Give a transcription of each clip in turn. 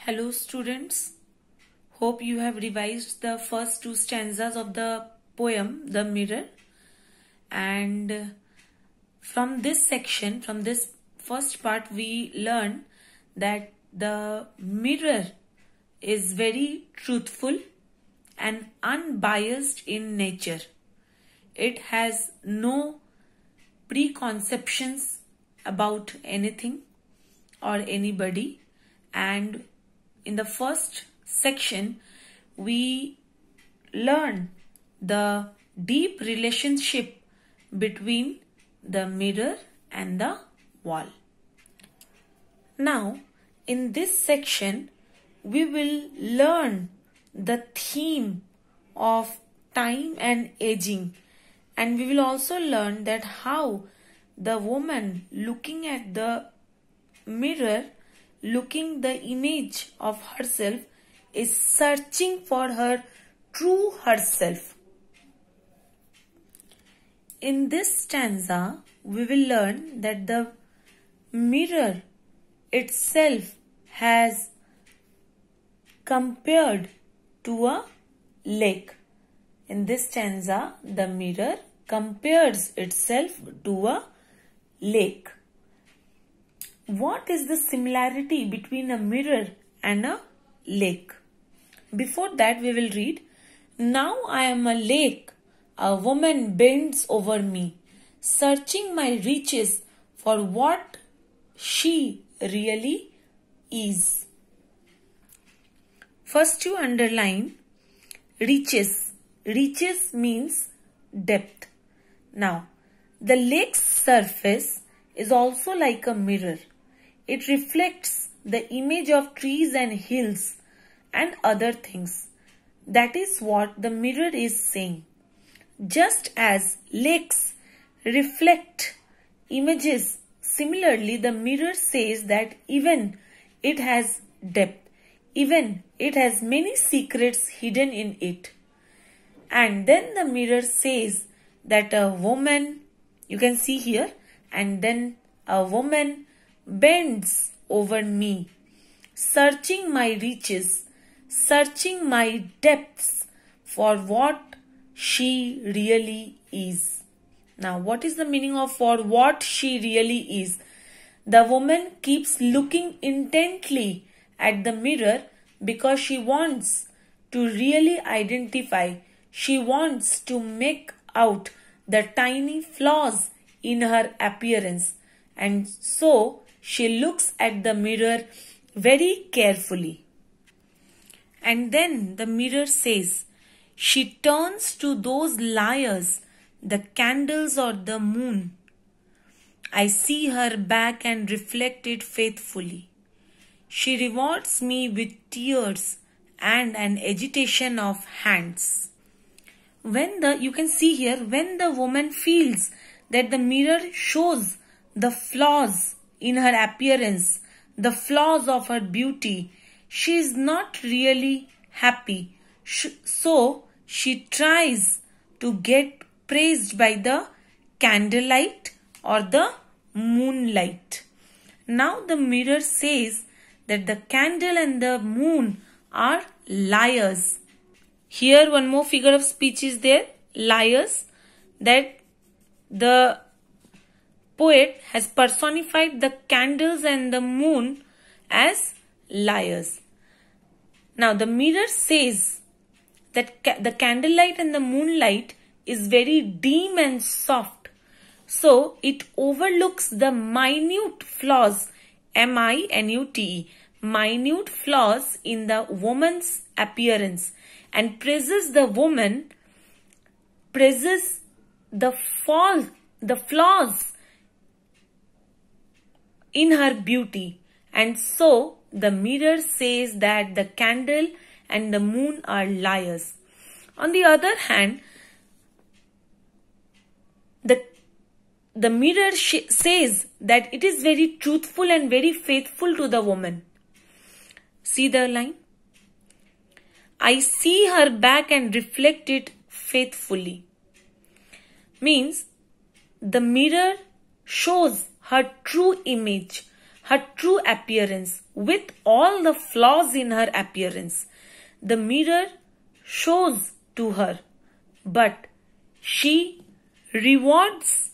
Hello students, hope you have revised the first two stanzas of the poem The Mirror, and from this section, from this first part, we learn that the mirror is very truthful and unbiased in nature. It has no preconceptions about anything or anybody, and in the first section, we learn the deep relationship between the mirror and the wall. Now, in this section, we will learn the theme of time and aging, and we will also learn that how the woman looking at the mirror, looking the image of herself, is searching for her true herself. In this stanza, we will learn that the mirror itself has compared to a lake. In this stanza, the mirror compares itself to a lake. What is the similarity between a mirror and a lake? Before that, we will read, "Now I am a lake, a woman bends over me, searching my reaches for what she really is." First, you underline reaches. Reaches means depth. Now, the lake's surface is also like a mirror. It reflects the image of trees and hills and other things. That is what the mirror is saying. Just as lakes reflect images, similarly the mirror says that even it has depth, even it has many secrets hidden in it. And then the mirror says that a woman, you can see here, and then a woman bends over me, searching my reaches, searching my depths for what she really is. Now, what is the meaning of for what she really is? The woman keeps looking intently at the mirror because she wants to really identify. She wants to make out the tiny flaws in her appearance, and so she looks at the mirror very carefully. And then the mirror says, she turns to those liars, the candles or the moon. I see her back and reflect it faithfully. She rewards me with tears and an agitation of hands. You can see here, when the woman feels that the mirror shows the flaws in her appearance, the flaws of her beauty, she is not really happy. So she tries to get praised by the candlelight or the moonlight. Now the mirror says that the candle and the moon are liars. Here one more figure of speech is there, liars, that the poet has personified the candles and the moon as liars. Now the mirror says that the candlelight and the moonlight is very dim and soft. So it overlooks the minute flaws, M-I-N-U-T-E, minute flaws in the woman's appearance, and praises the woman, praises the flaws in her beauty. And so the mirror says that the candle and the moon are liars. On the other hand, the mirror says that it is very truthful and very faithful to the woman. See the line? I see her back and reflect it faithfully. Means the mirror shows her true image, her true appearance with all the flaws in her appearance. The mirror shows to her, but she rewards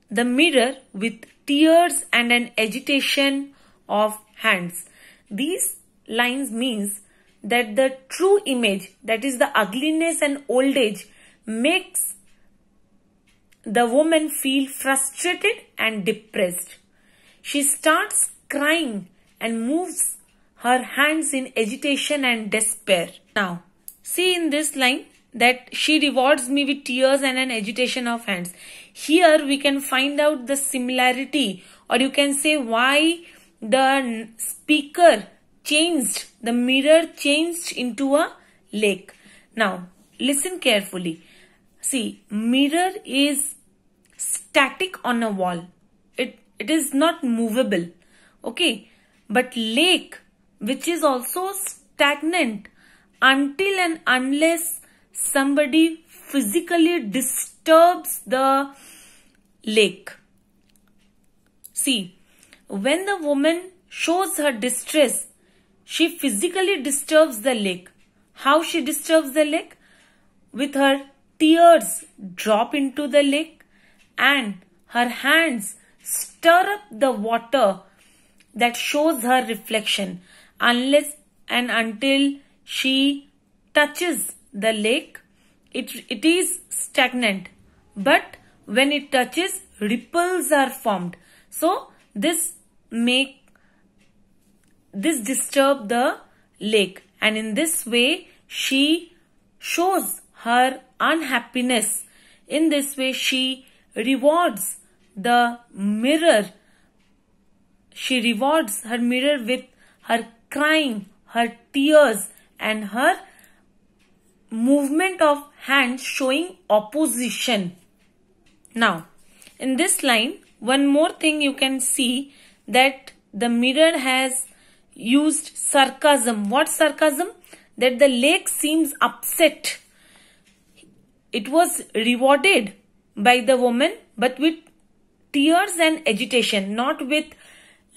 the mirror with tears and an agitation of hands. These lines means that the true image, that is the ugliness and old age, makes the woman feel frustrated and depressed. She starts crying and moves her hands in agitation and despair. Now, see in this line that she rewards me with tears and an agitation of hands. Here we can find out the similarity, or you can say why the speaker changed, the mirror changed into a lake. Now, listen carefully. See, mirror is static on a wall. It is not movable. Okay. But lake, which is also stagnant until and unless somebody physically disturbs the lake. See, when the woman shows her distress, she physically disturbs the lake. How she disturbs the lake? With her tears drop into the lake and her hands stir up the water that shows her reflection. Unless and until she touches the lake, it is stagnant. But when it touches, ripples are formed. So this disturb the lake, and in this way she shows her unhappiness. In this way she rewards the mirror. She rewards her mirror with her crying, her tears, and her movement of hands showing opposition. Now, in this line, one more thing you can see that the mirror has used sarcasm. What sarcasm? That the lake seems upset. It was rewarded by the woman, but with tears and agitation, not with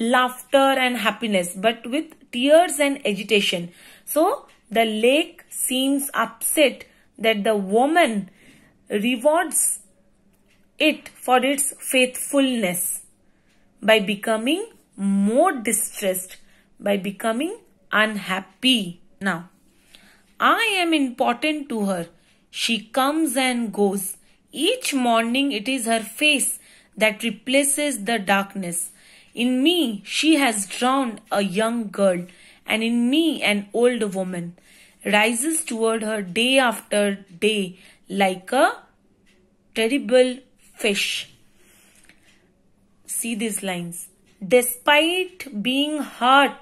laughter and happiness, but with tears and agitation. So the lake seems upset that the woman rewards it for its faithfulness by becoming more distressed, by becoming unhappy. Now, I am important to her. She comes and goes. Each morning it is her face that replaces the darkness. In me she has drowned a young girl, and in me an old woman rises toward her day after day like a terrible fish. See these lines. Despite being hurt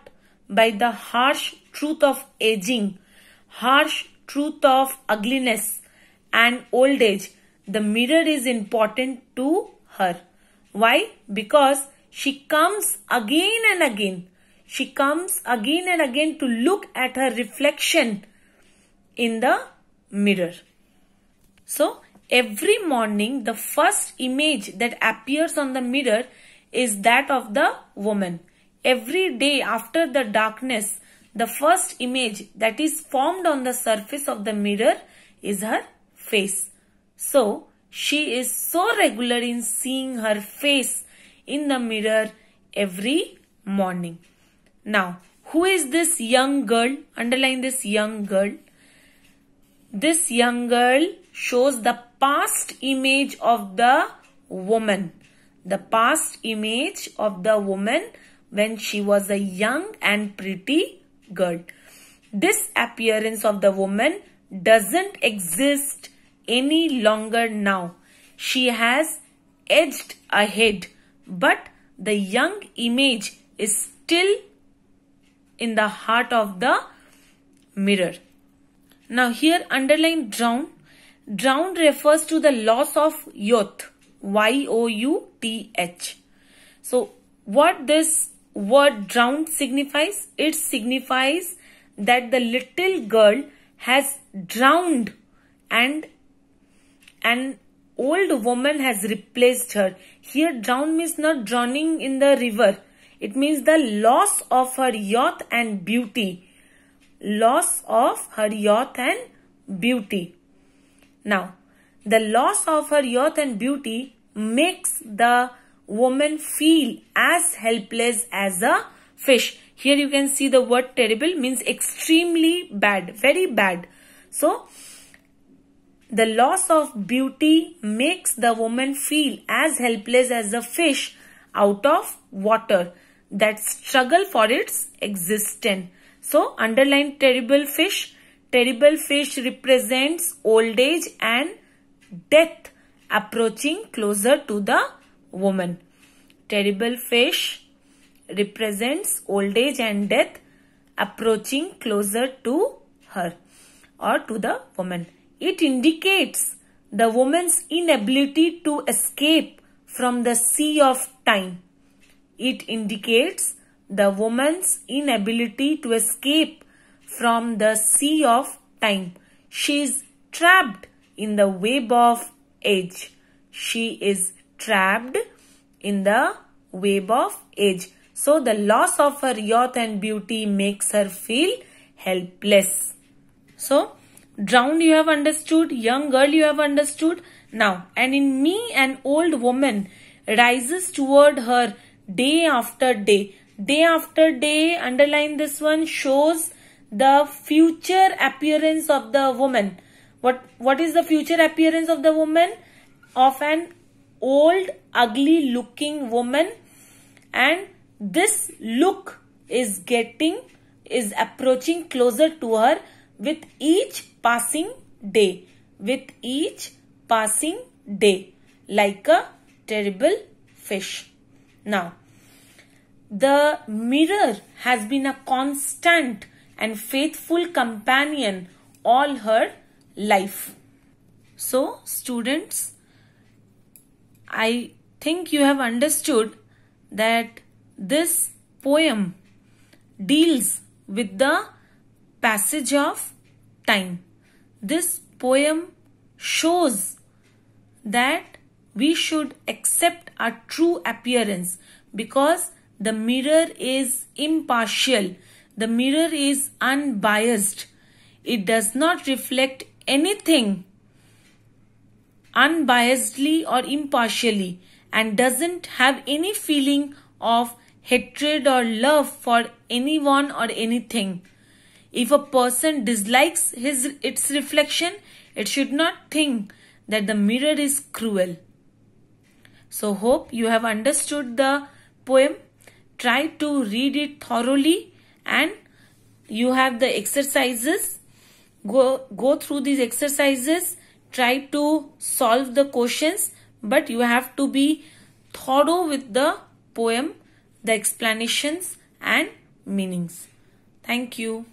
by the harsh truth of aging, harsh truth of ugliness and old age, the mirror is important to her. Why? Because she comes again and again. She comes again and again to look at her reflection in the mirror. So, every morning the first image that appears on the mirror is that of the woman. Every day after the darkness, the first image that is formed on the surface of the mirror is her face. So, she is so regular in seeing her face in the mirror every morning. Now, who is this young girl? Underline this young girl. This young girl shows the past image of the woman. The past image of the woman when she was a young and pretty girl. This appearance of the woman doesn't exist any longer now. She has edged ahead, but the young image is still in the heart of the mirror. Now here underline drown. Drown refers to the loss of youth. Y-O-U-T-H. So what this word drown signifies? It signifies that the little girl has drowned and old woman has replaced her. Here drown means not drowning in the river. It means the loss of her youth and beauty. Loss of her youth and beauty. Now, the loss of her youth and beauty makes the woman feel as helpless as a fish. Here you can see the word terrible means extremely bad, very bad. So, the loss of beauty makes the woman feel as helpless as a fish out of water that struggle for its existence. So, underline terrible fish. Terrible fish represents old age and death approaching closer to the woman. Terrible fish represents old age and death approaching closer to her or to the woman. It indicates the woman's inability to escape from the sea of time. It indicates the woman's inability to escape from the sea of time. She is trapped in the web of age. She is trapped in the web of age. So the loss of her youth and beauty makes her feel helpless. So drowned you have understood, young girl you have understood. Now, and in me an old woman rises toward her day after day. Day after day, underline this one, shows the future appearance of the woman. What is the future appearance of the woman? Of an old, ugly looking woman, and this look is approaching closer to her with each passing day. With each passing day, like a terrible fish. Now, the mirror has been a constant and faithful companion all her life. So, students, I think you have understood that this poem deals with the passage of time. This poem shows that we should accept our true appearance because the mirror is impartial. The mirror is unbiased. It does not reflect anything unbiasedly or impartially and doesn't have any feeling of hatred or love for anyone or anything. If a person dislikes its reflection, it should not think that the mirror is cruel. So hope you have understood the poem. Try to read it thoroughly and you have the exercises. Go through these exercises. Try to solve the questions, but you have to be thorough with the poem, the explanations and meanings. Thank you.